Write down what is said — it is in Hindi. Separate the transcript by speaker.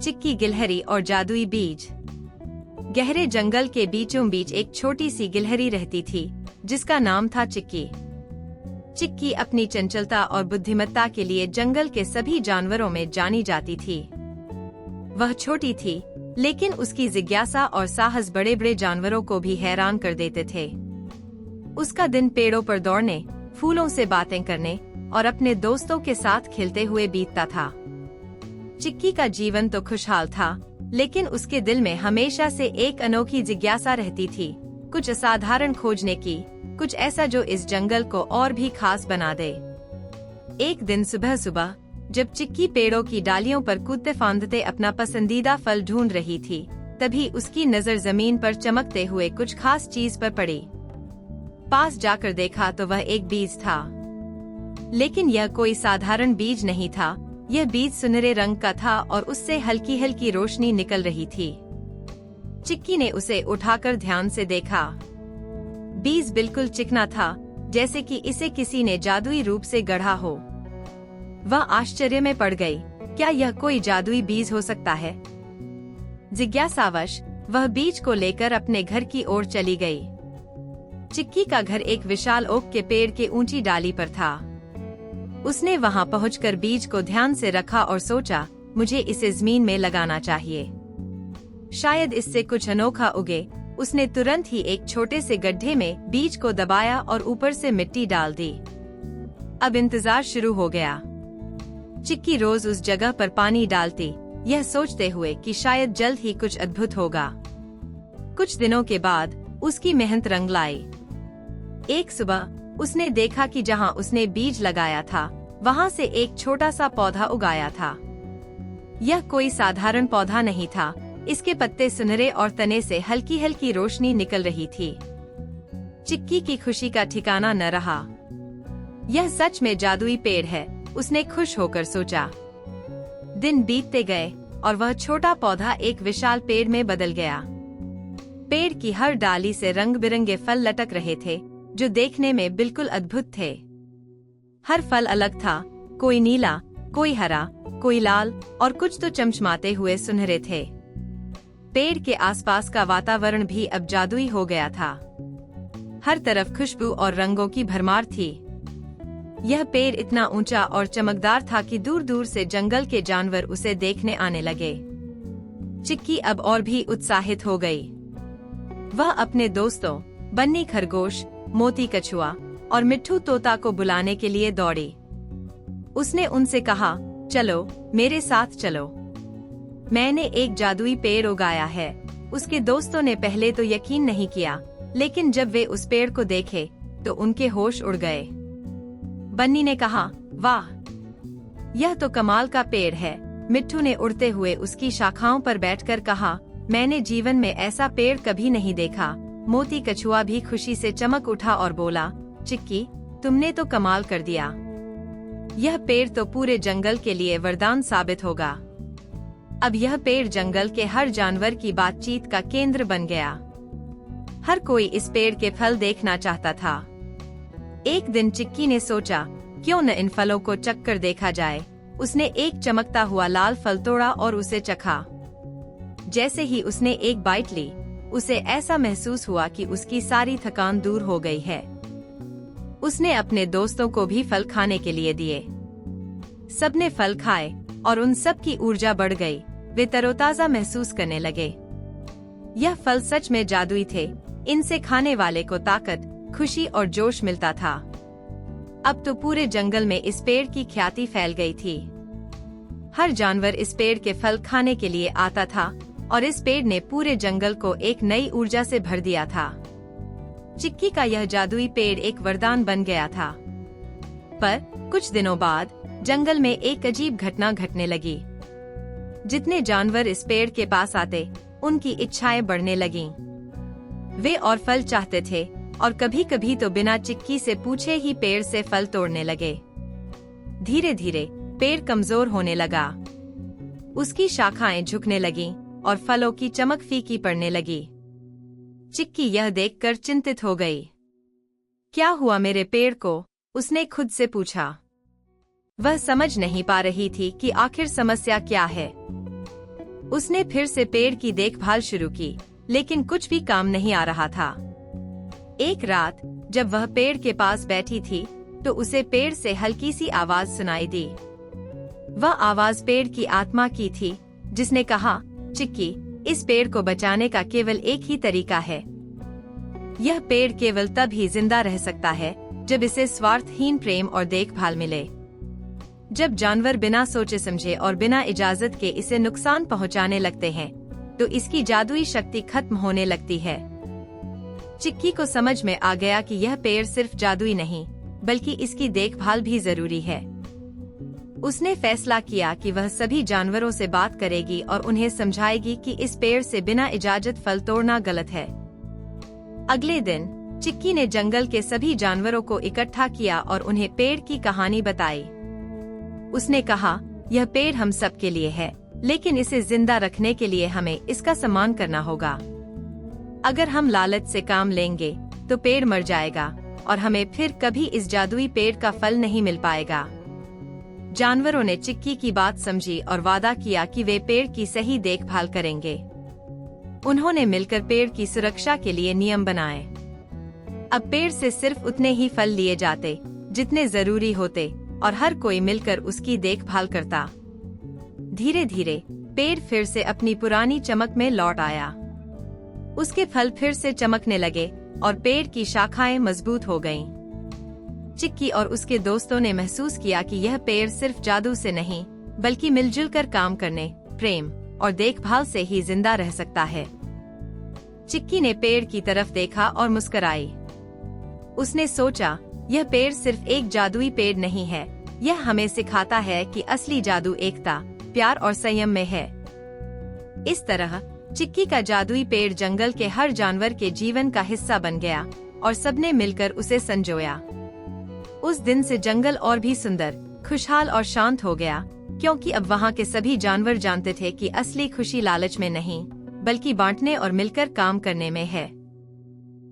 Speaker 1: चिक्की गिलहरी और जादुई बीज। गहरे जंगल के बीचों बीच एक छोटी सी गिलहरी रहती थी जिसका नाम था चिक्की। चिक्की अपनी चंचलता और बुद्धिमत्ता के लिए जंगल के सभी जानवरों में जानी जाती थी। वह छोटी थी, लेकिन उसकी जिज्ञासा और साहस बड़े बड़े जानवरों को भी हैरान कर देते थे। उसका दिन पेड़ों पर दौड़ने, फूलों से बातें करने और अपने दोस्तों के साथ खेलते हुए बीतता था। चिक्की का जीवन तो खुशहाल था, लेकिन उसके दिल में हमेशा से एक अनोखी जिज्ञासा रहती थी, कुछ असाधारण खोजने की, कुछ ऐसा जो इस जंगल को और भी खास बना दे। एक दिन सुबह सुबह जब चिक्की पेड़ों की डालियों पर कूदते फांदते अपना पसंदीदा फल ढूंढ रही थी, तभी उसकी नजर जमीन पर चमकते हुए कुछ खास चीज पर पड़ी। पास जाकर देखा तो वह एक बीज था, लेकिन यह कोई साधारण बीज नहीं था। यह बीज सुनहरे रंग का था और उससे हल्की हल्की रोशनी निकल रही थी। चिक्की ने उसे उठाकर ध्यान से देखा। बीज बिल्कुल चिकना था, जैसे कि इसे किसी ने जादुई रूप से गढ़ा हो। वह आश्चर्य में पड़ गई, क्या यह कोई जादुई बीज हो सकता है? जिज्ञासावश वह बीज को लेकर अपने घर की ओर चली गई। चिक्की का घर एक विशाल ओक के पेड़ के ऊंची डाली पर था। उसने वहां पहुंचकर बीज को ध्यान से रखा और सोचा, मुझे इसे जमीन में लगाना चाहिए, शायद इससे कुछ अनोखा उगे। उसने तुरंत ही एक छोटे से गड्ढे में बीज को दबाया और ऊपर से मिट्टी डाल दी। अब इंतजार शुरू हो गया। चिक्की रोज उस जगह पर पानी डालती, यह सोचते हुए कि शायद जल्द ही कुछ अद्भुत होगा। कुछ दिनों के बाद उसकी मेहनत रंग लाई। एक सुबह उसने देखा कि जहां उसने बीज लगाया था, वहां से एक छोटा सा पौधा उगाया था। यह कोई साधारण पौधा नहीं था, इसके पत्ते सुनहरे और तने से हल्की हल्की रोशनी निकल रही थी। चिक्की की खुशी का ठिकाना न रहा। यह सच में जादुई पेड़ है, उसने खुश होकर सोचा। दिन बीतते गए और वह छोटा पौधा एक विशाल पेड़ में बदल गया। पेड़ की हर डाली से रंग बिरंगे फल लटक रहे थे, जो देखने में बिल्कुल अद्भुत थे। हर फल अलग था, कोई नीला, कोई हरा, कोई लाल और कुछ तो चमचमाते हुए सुनहरे थे। पेड़ के आसपास का वातावरण भी अब जादुई हो गया था। हर तरफ खुशबू और रंगों की भरमार थी। यह पेड़ इतना ऊंचा और चमकदार था कि दूर दूर से जंगल के जानवर उसे देखने आने लगे। चिक्की अब और भी उत्साहित हो गई। वह अपने दोस्तों बन्नी खरगोश, मोती कछुआ और मिट्ठू तोता को बुलाने के लिए दौड़ी। उसने उनसे कहा, चलो मेरे साथ चलो, मैंने एक जादुई पेड़ उगाया है। उसके दोस्तों ने पहले तो यकीन नहीं किया, लेकिन जब वे उस पेड़ को देखे तो उनके होश उड़ गए। बन्नी ने कहा, वाह, यह तो कमाल का पेड़ है। मिट्ठू ने उड़ते हुए उसकी शाखाओं पर बैठकर कहा, मैंने जीवन में ऐसा पेड़ कभी नहीं देखा। मोती कछुआ भी खुशी से चमक उठा और बोला, चिक्की, तुमने तो कमाल कर दिया। यह पेड़ तो पूरे जंगल के लिए वरदान साबित होगा। अब यह पेड़ जंगल के हर जानवर की बातचीत का केंद्र बन गया। हर कोई इस पेड़ के फल देखना चाहता था। एक दिन चिक्की ने सोचा, क्यों न इन फलों को चखकर देखा जाए। उसने एक चमकता हुआ लाल फल तोड़ा और उसे चखा। जैसे ही उसने एक बाइट ली, उसे ऐसा महसूस हुआ कि उसकी सारी थकान दूर हो गई है। उसने अपने दोस्तों को भी फल खाने के लिए दिए। सबने फल खाए और उन सब की ऊर्जा बढ़ गई। वे तरोताजा महसूस करने लगे। यह फल सच में जादुई थे। इनसे खाने वाले को ताकत, खुशी और जोश मिलता था। अब तो पूरे जंगल में इस पेड़ की ख्याति फैल गई थी। हर जानवर इस पेड़ के फल खाने के लिए आता था और इस पेड़ ने पूरे जंगल को एक नई ऊर्जा से भर दिया था। चिक्की का यह जादुई पेड़ एक वरदान बन गया था। पर कुछ दिनों बाद जंगल में एक अजीब घटना घटने लगी। जितने जानवर इस पेड़ के पास आते, उनकी इच्छाएं बढ़ने लगीं। वे और फल चाहते थे और कभी कभी तो बिना चिक्की से पूछे ही पेड़ से फल तोड़ने लगे। धीरे धीरे पेड़ कमजोर होने लगा। उसकी शाखाएं झुकने लगीं और फलों की चमक फीकी पड़ने लगी। चिक्की यह देखकर चिंतित हो गई। क्या हुआ मेरे पेड़ को? उसने खुद से पूछा। वह समझ नहीं पा रही थी कि आखिर समस्या क्या है। उसने फिर से पेड़ की देखभाल शुरू की, लेकिन कुछ भी काम नहीं आ रहा था। एक रात जब वह पेड़ के पास बैठी थी, तो उसे पेड़ से हल्की सी आवाज सुनाई दी। वह आवाज पेड़ की आत्मा की थी, जिसने कहा, चिक्की, इस पेड़ को बचाने का केवल एक ही तरीका है। यह पेड़ केवल तब ही जिंदा रह सकता है जब इसे स्वार्थहीन प्रेम और देखभाल मिले। जब जानवर बिना सोचे समझे और बिना इजाजत के इसे नुकसान पहुंचाने लगते हैं, तो इसकी जादुई शक्ति खत्म होने लगती है। चिक्की को समझ में आ गया कि यह पेड़ सिर्फ जादुई नहीं, बल्कि इसकी देखभाल भी जरूरी है। उसने फैसला किया कि वह सभी जानवरों से बात करेगी और उन्हें समझाएगी कि इस पेड़ से बिना इजाजत फल तोड़ना गलत है। अगले दिन चिक्की ने जंगल के सभी जानवरों को इकट्ठा किया और उन्हें पेड़ की कहानी बताई। उसने कहा, यह पेड़ हम सब के लिए है, लेकिन इसे जिंदा रखने के लिए हमें इसका सम्मान करना होगा। अगर हम लालच से काम लेंगे तो पेड़ मर जाएगा और हमें फिर कभी इस जादुई पेड़ का फल नहीं मिल पाएगा। जानवरों ने चिक्की की बात समझी और वादा किया कि वे पेड़ की सही देखभाल करेंगे। उन्होंने मिलकर पेड़ की सुरक्षा के लिए नियम बनाए। अब पेड़ से सिर्फ उतने ही फल लिए जाते जितने जरूरी होते और हर कोई मिलकर उसकी देखभाल करता। धीरे धीरे पेड़ फिर से अपनी पुरानी चमक में लौट आया। उसके फल फिर से चमकने लगे और पेड़ की शाखाएं मजबूत हो गईं। चिक्की और उसके दोस्तों ने महसूस किया कि यह पेड़ सिर्फ जादू से नहीं, बल्कि मिलजुल कर काम करने, प्रेम और देखभाल से ही जिंदा रह सकता है। चिक्की ने पेड़ की तरफ देखा और मुस्कुराई। उसने सोचा, यह पेड़ सिर्फ एक जादुई पेड़ नहीं है, यह हमें सिखाता है कि असली जादू एकता, प्यार और संयम में है। इस तरह चिक्की का जादुई पेड़ जंगल के हर जानवर के जीवन का हिस्सा बन गया और सबने मिलकर उसे संजोया। उस दिन से जंगल और भी सुंदर, खुशहाल और शांत हो गया, क्योंकि अब वहाँ के सभी जानवर जानते थे कि असली खुशी लालच में नहीं, बल्कि बांटने और मिलकर काम करने में है।